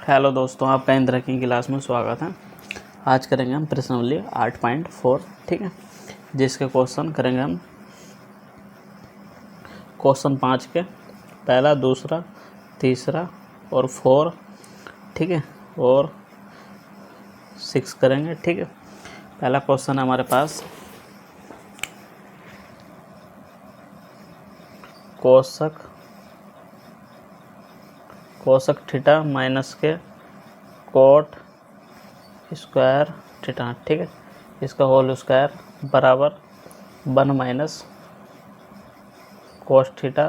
Hello दोस्तों, आपका इंद्र की क्लास में स्वागत है। आज करेंगे हम प्रश्नावली 8.4, ठीक है, जिसके क्वेश्चन करेंगे हम क्वेश्चन 5 के पहला, दूसरा, तीसरा और 4, ठीक है, और 6 करेंगे, ठीक है। पहला क्वेश्चन है हमारे पास कोसक थीटा माइनस के कोट स्क्वायर थीटा, ठीक है, इसका होल स्क्वायर बराबर 1 minus cos theta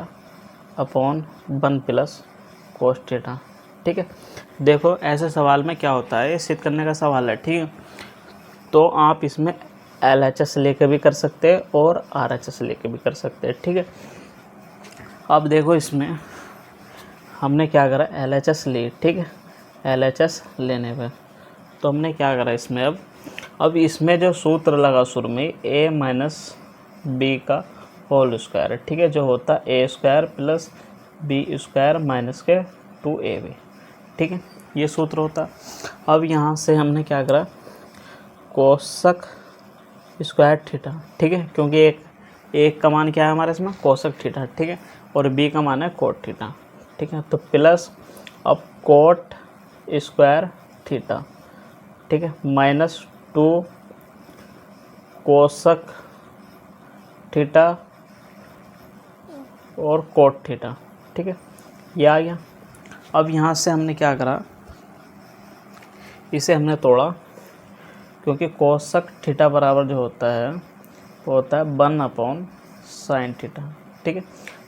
upon 1 plus cos theta, ठीक है। देखो ऐसे सवाल में क्या होता है, ये सिद्ध करने का सवाल है, ठीक है। तो आप इसमें LHS लेके भी कर सकते हैं और RHS लेके भी कर सकते हैं, ठीक है। अब देखो इसमें हमने क्या करा, LHS ली, ठीक है। LHS लेने पे तो हमने क्या करा इसमें, अब इसमें जो सूत्र लगा शुरू में a माइनस बी का होल स्क्वायर, ठीक है, जो होता है a square plus B square minus के 2ab, ठीक है, ये सूत्र होता। अब यहाँ से हमने क्या करा, कोसक स्क्वायर थीटा, ठीक है, क्योंकि एक का मान क्या है हमारे इसमें, कोसक थीटा, ठीक है, और b का मान है कोट थीटा, ठीक है। तो प्लस अब कोट स्क्वायर थीटा, ठीक है, माइनस 2 कोसक थीटा और कोट थीटा, ठीक है, ये आ गया। अब यहाँ से हमने क्या करा, इसे हमने तोड़ा, क्योंकि कोसक थीटा बराबर जो होता है वो होता है 1 अपॉन साइन थीटा, ठीक है,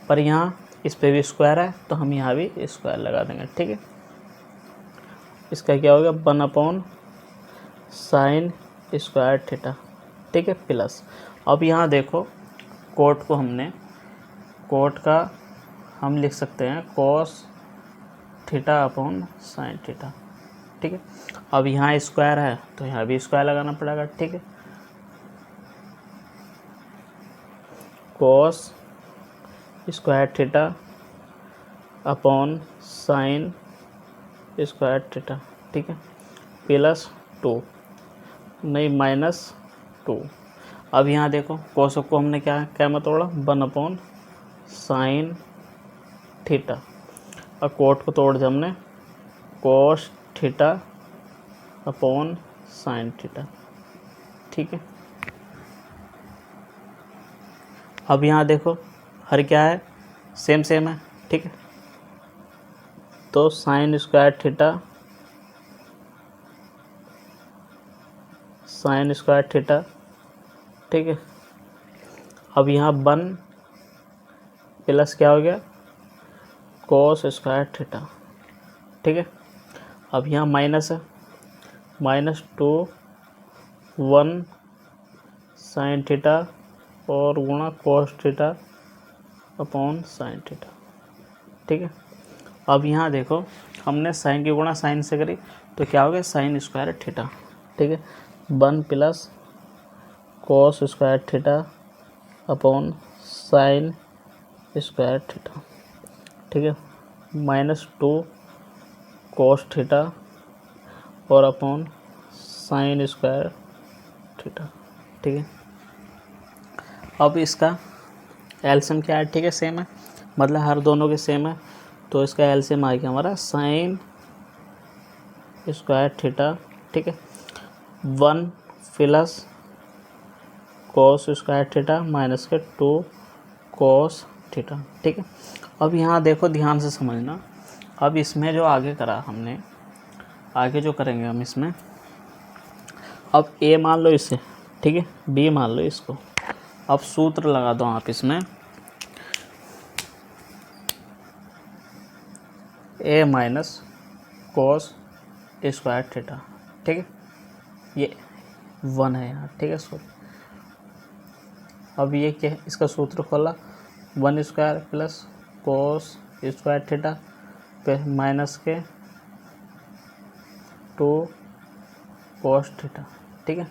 पर यहाँ इस पे भी स्क्वायर है तो हम यहाँ भी स्क्वायर लगा देंगे, ठीक है। इसका क्या हो गया, 1 अपॉन साइन स्क्वायर थीटा, ठीक है, प्लस अब यहाँ देखो कोट को कोट का हम लिख सकते हैं cos theta upon sine theta, ठीक है। अब यहाँ स्क्वायर है तो यहाँ भी स्क्वायर लगाना पड़ेगा, ठीक है। कोस square theta upon sine square theta, ठीक है, प्लस 2 नहीं माइनस 2। अब यहाँ देखो कोसक को हमने क्या में तोड़ा, 1 अपॉन साइन थीटा, और कोट को तोड़ दिया हमने cos theta upon sine theta, ठीक है। अब यहाँ देखो हर क्या है, सेम है, ठीक है, तो साइन स्क्वायर थीटा, ठीक है। अब यहाँ 1 प्लस क्या हो गया, कोस स्क्वायर थीटा, ठीक है। अब यहाँ माइनस है, माइनस 2 1 साइन थीटा और गुणा cos theta upon sine theta, ठीक है। अब यहाँ देखो हमने साइन की गुणा साइन से करी तो क्या हो गया, साइन स्क्वायर थीटा, ठीक है, 1 plus cos square theta upon sine square theta, ठीक है, माइनस 2 कोस थीटा और अपॉन साइन स्क्वायर थीटा, ठीक है। अब इसका एलसीएम क्या है, ठीक है, सेम है, मतलब हर दोनों के सेम है, तो इसका एलसीएम आ गया हमारा साइन स्क्वायर थीटा, ठीक है, 1 plus cos square theta minus के 2 कोस थीटा, ठीक है। अब यहाँ देखो ध्यान से समझना, अब इसमें जो आगे करा हमने, आगे जो करेंगे हम इसमें, अब a मान लो इसे, ठीक है, b मान लो इसको। अब सूत्र लगा दो आप इसमें, a minus cos square theta, ठीक है, ये 1 है यहाँ, ठीक है, सॉरी। अब ये क्या है, इसका सूत्र खोला, 1 square plus cos square theta पे माइनस के 2 कोस थीटा, ठीक है,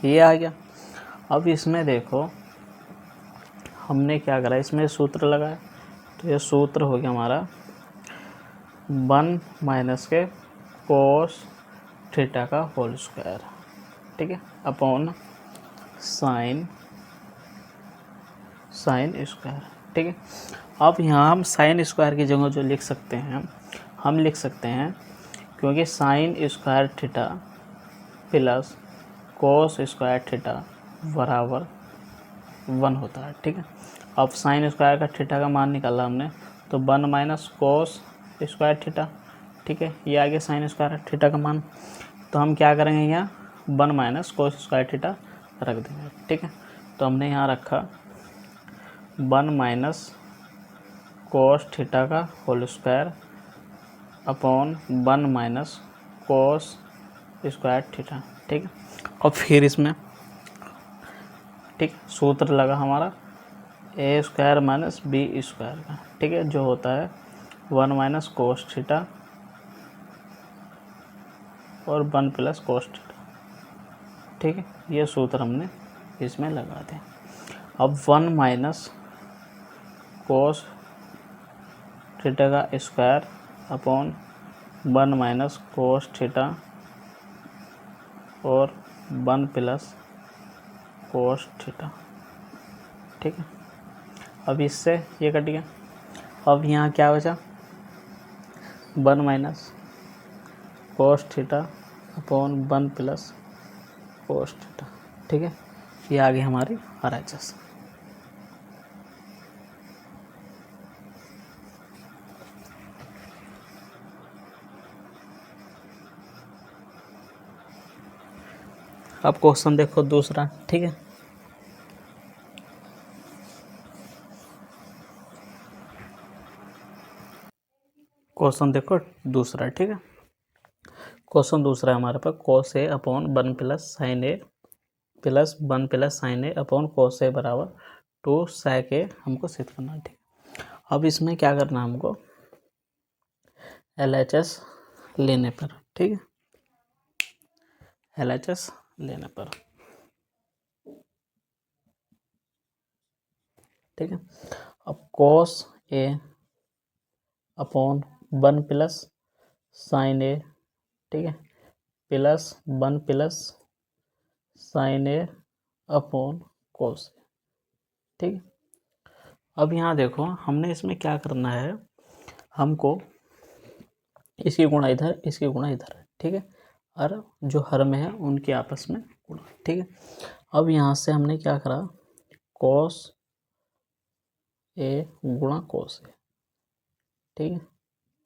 ये आ गया। अब इसमें देखो हमने क्या करा, इसमें सूत्र लगाया, तो ये सूत्र हो गया हमारा 1 माइनस के कोस थीटा का होल स्क्वायर, ठीक है, अपॉन साइन स्क्वायर, ठीक है। अब यहाँ हम साइन स्क्वायर की जगह जो लिख सकते हैं, हम लिख सकते हैं, क्योंकि sign square theta plus cos square theta बराबर 1 होता है, ठीक है। अब साइन स्क्वायर का थीटा का मान निकाला हमने, तो 1 माइनस कोस स्क्वायर थीटा, ठीक है, ये आ गया साइन स्क्वायर थीटा का मान। तो हम क्या करेंगे, यहाँ 1 माइनस कोस स्क्वायर थीटा रख देंगे, ठीक है। तो हमने यहाँ रखा 1 माइनस कोस थीटा का whole square upon 1 minus cos square theta, ठीक है। और फिर इसमें, ठीक, सूत्र लगा हमारा a square minus b square का, ठीक है, जो होता है 1 माइनस कोस थीटा और 1 प्लस कोस थीटा, ठीक है। ये सूत्र हमने इसमें लगा दिया। अब 1 माइनस कोस थीटा का square upon 1 minus cos theta और 1 प्लस कोस थीटा, ठीक है। अब इससे ये कट गया। अब यहाँ क्या बचा, 1 minus cos theta upon 1 plus cos theta, ठीक है। ये आ गई हमारी RHS। अब क्वेश्चन देखो दूसरा, ठीक है। क्वेश्चन देखो दूसरा, ठीक है। क्वेश्चन दूसरा हमारे पास कोस ए अपॉन 1 प्लस साइन ए प्लस 1 प्लस साइन ए अपॉन कोस ए बराबर 2 sec ए हमको सिद्ध करना है, ठीक। अब इसमें क्या करना है हमको, LHS लेने पर, ठीक है, LHS लेने पर, ठीक है। अब कोस ए अपॉन 1 प्लस साइन ए, ठीक है, प्लस 1 प्लस साइन ए अपॉन कोस ए, ठीक है। अब यहाँ देखो हमने इसमें क्या करना है, हमको इसकी गुणा इधर, इसकी गुणा इधर है, ठीक है, और जो हर में है उनके आपस में गुणा, ठीक है। अब यहाँ से हमने क्या करा, कोस ए गुणा कोस ए, ठीक है,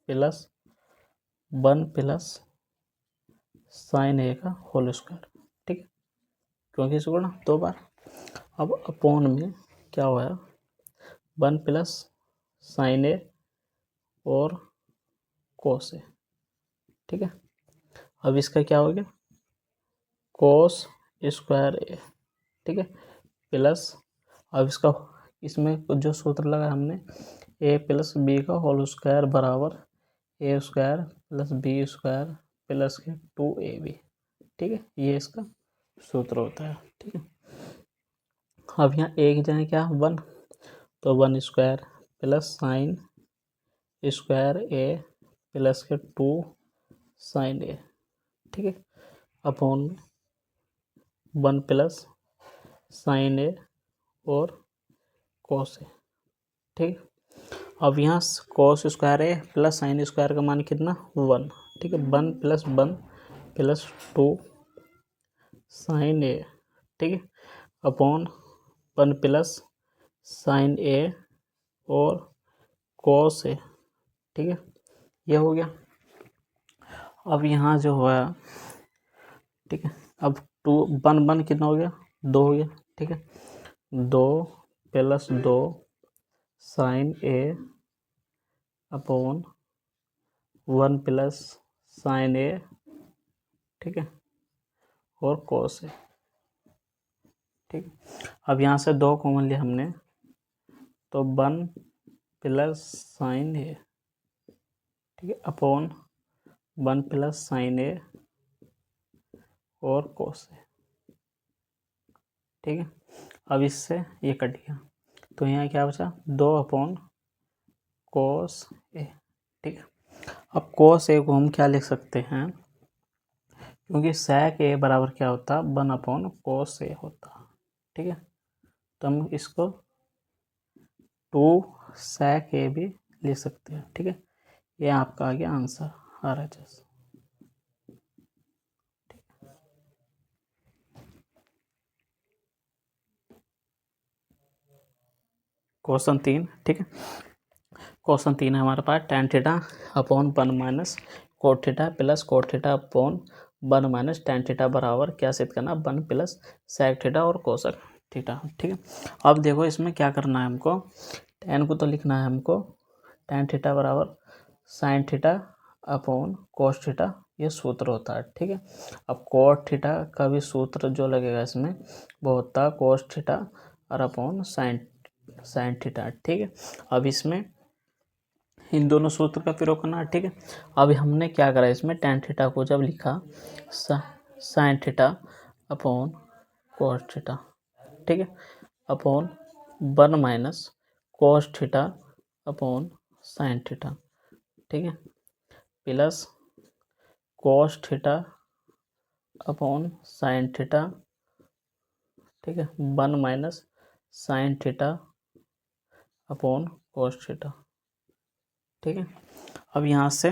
प्लस 1 प्लस साइन ए का होल स्क्वायर, ठीक है, क्योंकि इसको ना 2 बार। अब अपॉन में क्या हुआ, 1 प्लस साइन ए और कोस ए, ठीक है। अब इसका क्या हो गया, कोस स्क्वायर ए, ठीक है, प्लस, अब इसका इसमें जो सूत्र लगा हमने, ए प्लस बी का होल स्क्वायर बराबर A square plus B square plus के 2ab, ठीक है, ये इसका सूत्र होता है, ठीक है। अब यहाँ ए की जगह क्या, 1, तो 1 स्क्वायर प्लस साइन स्क्वायर ए प्लस के 2 साइन ए, ठीक है, अपॉन 1 प्लस साइन ए और कोस ए, ठीक है। अब यहाँ कोस स्क्वायर ए प्लस साइन स्क्वायर का मान कितना, 1, ठीक है, 1 प्लस 1 प्लस 2 साइन ए, ठीक है, अपॉन 1 प्लस साइन ए और कोस ए, ठीक है, ये हो गया। अब यहाँ जो हुआ, ठीक है, अब 2 1 1 कितना हो गया, 2 हो गया, ठीक है, 2 प्लस 2 साइन ए अपॉन 1 प्लस साइन ए, ठीक है, और कोस ए, ठीक है। अब यहाँ से 2 कॉमन लिया हमने, तो 1 प्लस साइन ए, ठीक है, अपॉन 1 प्लस साइन ए और कोस ए, ठीक है। अब इससे ये कट गया, तो यहाँ क्या बचा, 2 अपॉन कोस ए, ठीक है। अब कोस ए को हम क्या लिख सकते हैं, क्योंकि sec a बराबर क्या होता है 1/cos a होता है, ठीक है। तो हम इसको 2 sec a भी लिख सकते हैं, ठीक है। ये आपका आ गया आंसर RHS। क्वेश्चन 3, ठीक है। क्वेश्चन 3 है हमारे पास tan theta upon 1 minus cot theta plus cot theta upon 1 minus tan theta बराबर क्या सिद्ध करना 1 प्लस sec थीटा और कोसक थीटा, ठीक है। अब देखो इसमें क्या करना है हमको, tan को तो लिखना है हमको tan थीटा बराबर sin theta upon cos theta, ये सूत्र होता है, ठीक है। अब कोट थीटा का भी सूत्र जो लगेगा इसमें वो होता है कोस थीटा और अपॉन साइन थीटा, ठीक है। अब इसमें इन दोनों सूत्र का प्रयोग करना है, ठीक है। अभी हमने क्या करा इसमें tan थीटा को जब लिखा sign theta upon cos theta, ठीक है, upon 1 minus cos theta upon sine theta, ठीक है, plus cos theta upon sine theta, ठीक है, 1 minus sign theta upon cos theta, ठीक है। अब यहाँ से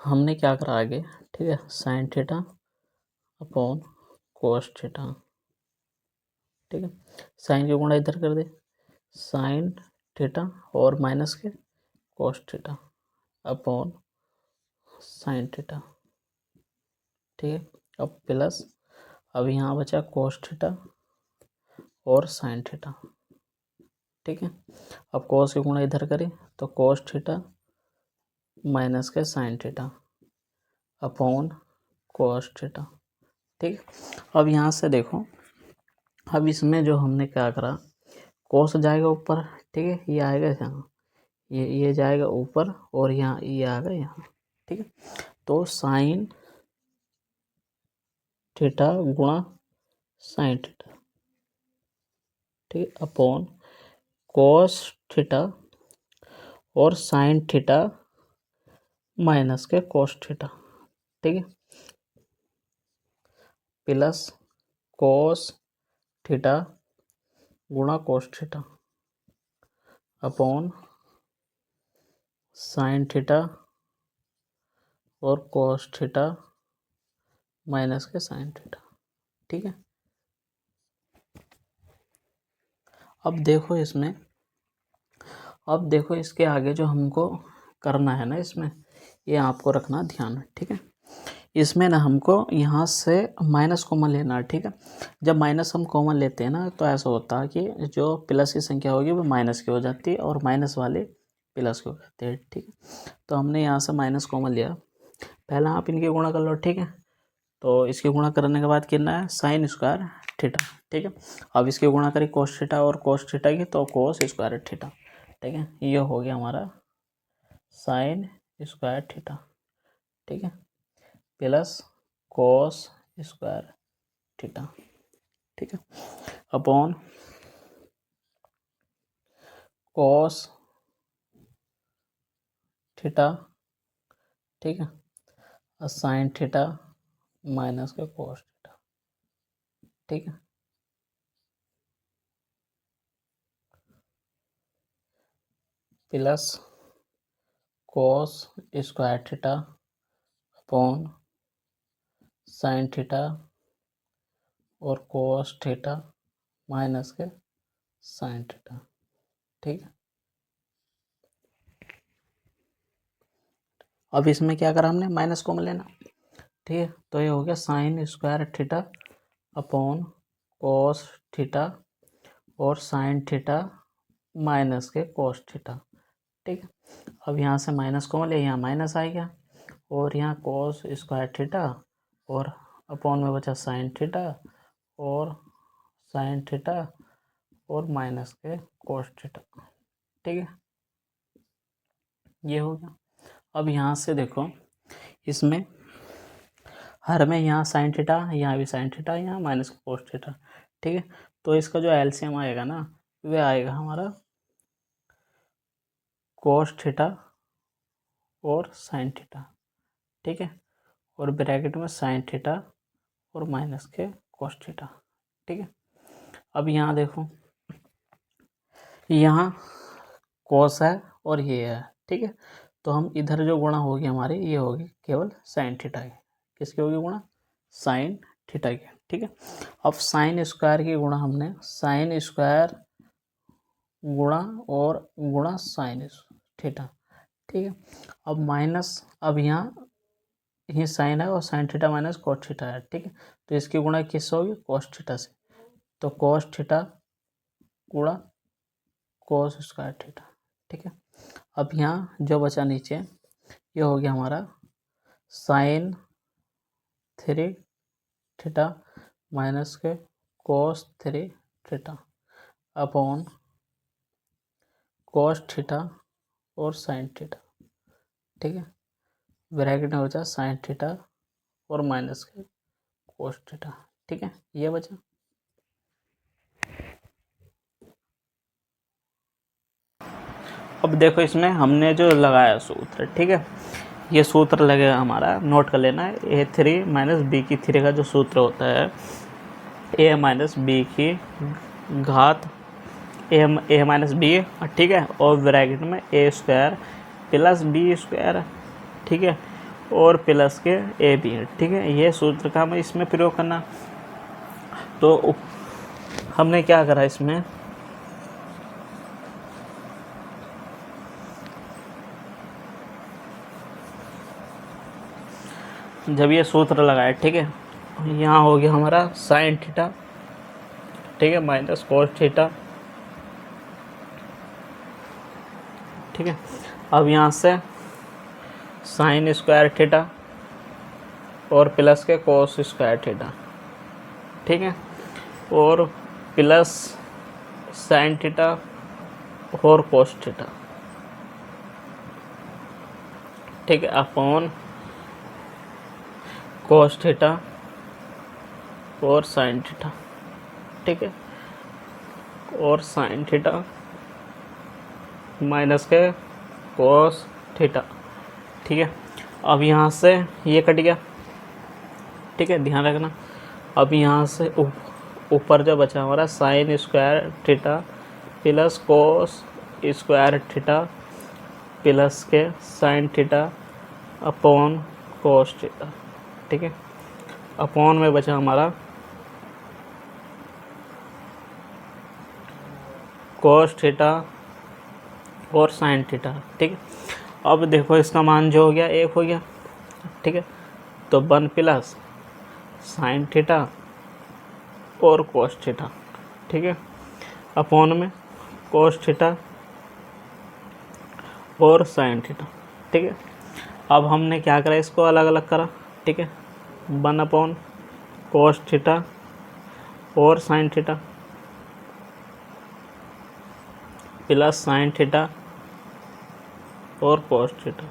हमने क्या करा आगे, ठीक है, sign theta upon cos theta, ठीक है। साइन की गुणा इधर कर दे, साइन थीटा और माइनस के cos theta upon sine theta, ठीक है। अब प्लस, अब यहाँ बचा कोस थीटा और साइन थीटा, ठीक है। अब कोस की गुणा इधर करें तो कोस थीटा माइनस के sine theta upon cos theta, ठीक है। अब यहाँ से देखो, अब इसमें जो हमने क्या करा, कोस जाएगा ऊपर, ठीक है, ये आएगा यहाँ, ये जाएगा ऊपर और यहाँ ये आएगा यहाँ, ठीक है। तो साइन थीटा गुणा साइन थीटा, ठीक है, अपॉन कोस थीटा और साइन थीटा माइनस के कोस थीटा, ठीक है, प्लस कोस थीटा गुणा cos theta upon sine theta और कोस थीटा माइनस के साइन थीटा, ठीक है। अब देखो इसमें, अब देखो इसके आगे जो हमको करना है ना, इसमें ये आपको रखना ध्यान है, ठीक है। इसमें ना हमको यहाँ से माइनस कॉमन लेना है, ठीक है। जब माइनस हम कॉमन लेते हैं ना तो ऐसा होता है कि जो प्लस की संख्या होगी वो माइनस की हो जाती है और माइनस वाले प्लस की हो जाती है, ठीक है। तो हमने यहाँ से माइनस कॉमन लिया, पहला आप इनकी गुणा कर लो, ठीक है। तो इसकी गुणा करने के बाद कितना है साइन स्क्वायर थीटा, ठीक है। अब इसकी गुणा करें कोस थीटा और कोस थीटा की तो कोस स्क्वायर थीटा, ठीक है। ये हो गया हमारा साइन स्क्वायर थीटा, ठीक है, प्लस कोस स्क्वायर थीटा, ठीक है, अपॉन कोस थीटा, ठीक है, और साइन थीटा माइनस के कोस थीटा, ठीक है, plus cos square theta upon sine theta और कोस थीटा माइनस के साइन थीटा, ठीक है। अब इसमें क्या करा हमने माइनस कॉमन लेना, ठीक है। तो ये हो गया sign square theta upon cos theta और साइन थीटा माइनस के कोस थीटा, ठीक है। अब यहाँ से माइनस कॉमन ले, यहाँ माइनस आएगा और यहाँ कोस स्क्वायर थीटा और अपॉन में बचा साइन थीटा और साइन थीटा और माइनस के कोस थीटा, ठीक है, ये हो गया। अब यहाँ से देखो इसमें हर में यहाँ साइन थीटा, यहाँ भी साइन थीटा, यहाँ माइनस कोस थीटा, ठीक है। तो इसका जो एलसीएम आएगा ना वह आएगा हमारा कोस थीटा और साइन थीटा, ठीक है, और ब्रैकेट में साइन थीटा और माइनस के कॉस थीटा। ठीक है, अब यहाँ देखो, यहाँ कॉस है और ये है। ठीक है, तो हम इधर जो गुणा होगी हमारी, ये होगी केवल साइन थीटा की। किसकी होगी गुणा? साइन थीटा की। ठीक है, अब साइन स्क्वायर की गुणा हमने साइन स्क्वायर गुणा और गुणा साइन थीटा। ठीक है, अब माइनस, अब यहाँ ये साइन है और sine theta minus cos theta है। ठीक है, तो इसकी गुणा किससे होगी? कॉस थीटा से। तो कॉस थीटा गुणा कॉस स्क्वायर थीटा। ठीक है, अब यहाँ जो बचा नीचे, ये हो गया हमारा साइन 3 थीटा माइनस के cos 3 theta upon cos theta और साइन थीटा। ठीक है, ब्रैकेट में बचा साइन थीटा और माइनस के कॉस थीटा। ठीक है, ये बचा। अब देखो, इसमें हमने जो लगाया सूत्र, ठीक है, ये सूत्र लगेगा हमारा, नोट कर लेना है। ए 3 माइनस बी की 3 का जो सूत्र होता है, ए माइनस बी की घात ए माइनस बी। ठीक है, और ब्रैकेट में ए स्क्वायर प्लस बी स्क्वायर। ठीक है, और प्लस के ए बी। ठीक है, ये सूत्र का हमें इसमें प्रयोग करना। तो हमने क्या करा इसमें, जब ये सूत्र लगाए, ठीक है, यहाँ हो गया हमारा साइन थीटा, ठीक है, माइनस कॉस थीटा। ठीक है, अब यहाँ से साइन स्क्वायर थीटा और प्लस के कॉस स्क्वायर थीटा। ठीक है, और प्लस साइन थीटा और कॉस थीटा। ठीक है, अपॉन कॉस थीटा और साइन थीटा। ठीक है, और साइन थीटा माइनस के कॉस थीटा। ठीक है, अब यहाँ से ये कट गया। ठीक है, ध्यान रखना। अब यहाँ से ऊपर जो बचा हमारा sine square theta plus cos square theta plus के sine theta upon cos theta. ठीक है, अपॉन में बचा हमारा कॉस थीटा और साइन थीटा। ठीक है, अब देखो इसका मान जो हो गया 1 हो गया। ठीक है, तो 1 प्लस साइन थीटा और कॉस थीटा। ठीक है, अपॉन में कॉस थीटा और साइन थीटा। ठीक है, अब हमने क्या करा, इसको अलग अलग करा। ठीक है, 1 अपॉन कॉस थीटा और sine theta plus sine theta और कॉस थीटा।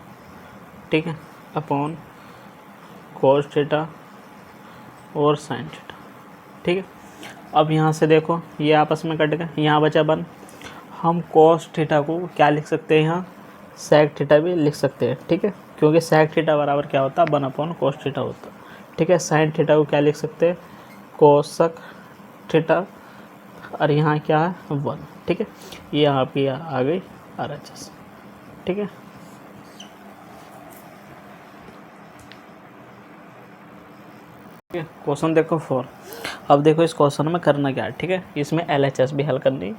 ठीक है, अपॉन कॉस थीटा और साइन थीटा। ठीक है, अब यहाँ से देखो ये आपस में कट गए, यहाँ बचा 1। हम कॉस थीटा को क्या लिख सकते हैं, यहाँ सेक थीटा भी लिख सकते हैं। ठीक है, क्योंकि सेक थीटा बराबर क्या होता है, 1 अपॉन कॉस थीटा होता है। ठीक है, साइन थीटा को क्या लिख सकते हैं, कोसक थीटा, और यहाँ क्या है 1। ठीक है, ये यहाँ पे आ गई RHS। ठीक है, क्वेश्चन देखो 4। अब देखो इस क्वेश्चन में करना क्या है। ठीक है, इसमें LHS भी हल करनी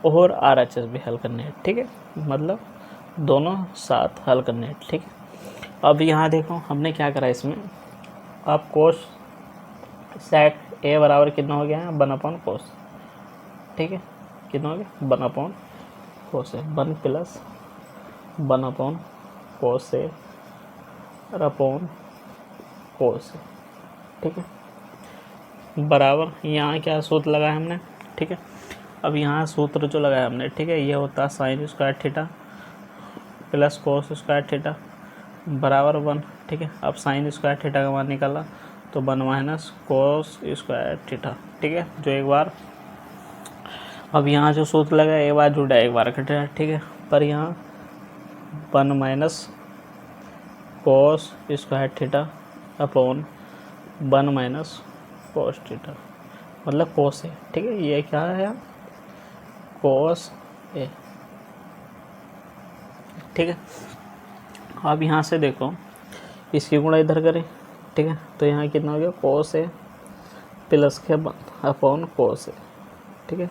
और RHS भी हल करनी है। ठीक है, मतलब दोनों साथ हल करने हैं। ठीक है, अब यहाँ देखो हमने क्या करा इसमें, अब कोस सेक ए बराबर कितना हो गया है, 1 अपॉन कोस। ठीक है, कितना हो गया, 1 अपॉन कोस है, 1 प्लस 1 अपॉन कोस है और अपॉन कोस है। ठीक है, बराबर यहाँ क्या सूत्र लगाया हमने। ठीक है, अब यहाँ सूत्र जो लगाया हमने, ठीक है, ये होता है sign square theta plus cos square theta बराबर 1। ठीक है, अब साइन स्क्वायर थीटा का मान निकाला तो 1 माइनस कोस स्क्वायर थीटा। ठीक है, जो एक बार, अब यहाँ जो सूत्र लगा एक बार जुड़ा एक बार कटा। ठीक है, पर यहाँ 1 minus cos square theta upon 1 minus cos theta, मतलब कोस ए, ठीक है। ये क्या है, कोस ए, ठीक है। अब यहाँ से देखो, इसकी गुणा इधर करें, ठीक है, तो यहाँ कितना हो गया, कोस ए प्लस के अपॉन कोस ए, ठीक है,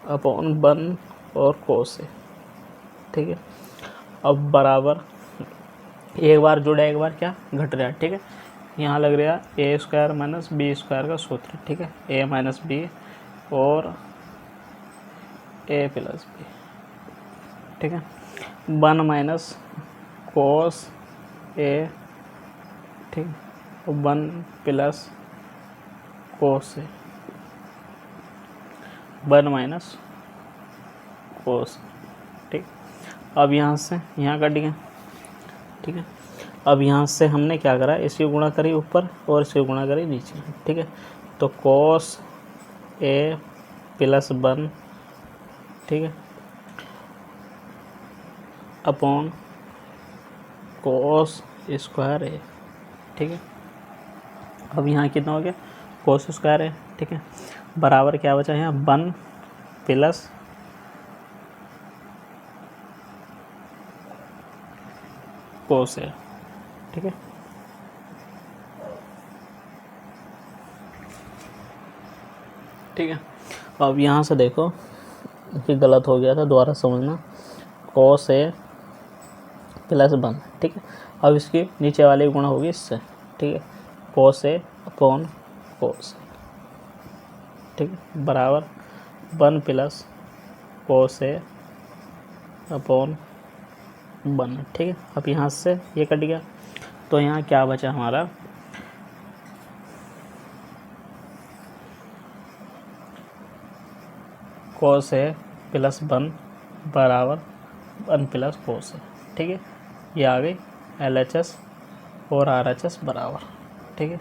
अपॉन 1 और कोस ए, ठीक है। अब बराबर एक बार जुड़ा एक बार क्या घट रहा है, ठीक है। यहाँ लग रहा है ए स्क्वायर माइनस बी स्क्वायर का सूत्र, ठीक है, ए माइनस बी और ए प्लस बी, ठीक है। 1 माइनस कोस ए, ठीक है, 1 प्लस कोस ए, 1 माइनस कोस, ठीक। अब यहाँ से यहाँ कट गया, ठीक है। अब यहाँ से हमने क्या करा, इसकी गुणा करी ऊपर और इसकी गुणा करी नीचे, ठीक है। तो कोस ए प्लस 1, ठीक है, अपॉन कोस स्क्वायर ए, ठीक है। अब यहाँ कितना हो गया, कोस स्क्वायर ए, ठीक है, बराबर क्या बचा यहाँ 1 प्लस कोस ए, ठीक है। ठीक है, अब यहाँ से देखो कि गलत हो गया था, दोबारा समझना, कोस ए प्लस 1, ठीक है। अब इसकी नीचे वाली गुणा होगी इससे, ठीक है, कोस ए अपॉन कोस, ठीक है, बराबर 1 प्लस कोस ए अपॉन 1, ठीक है। अब यहाँ से ये कट गया, तो यहाँ क्या बचा हमारा, कोस ए प्लस 1 बराबर 1 प्लस कोस ए, ठीक है। ये आ गई LHS और RHS बराबर, ठीक है।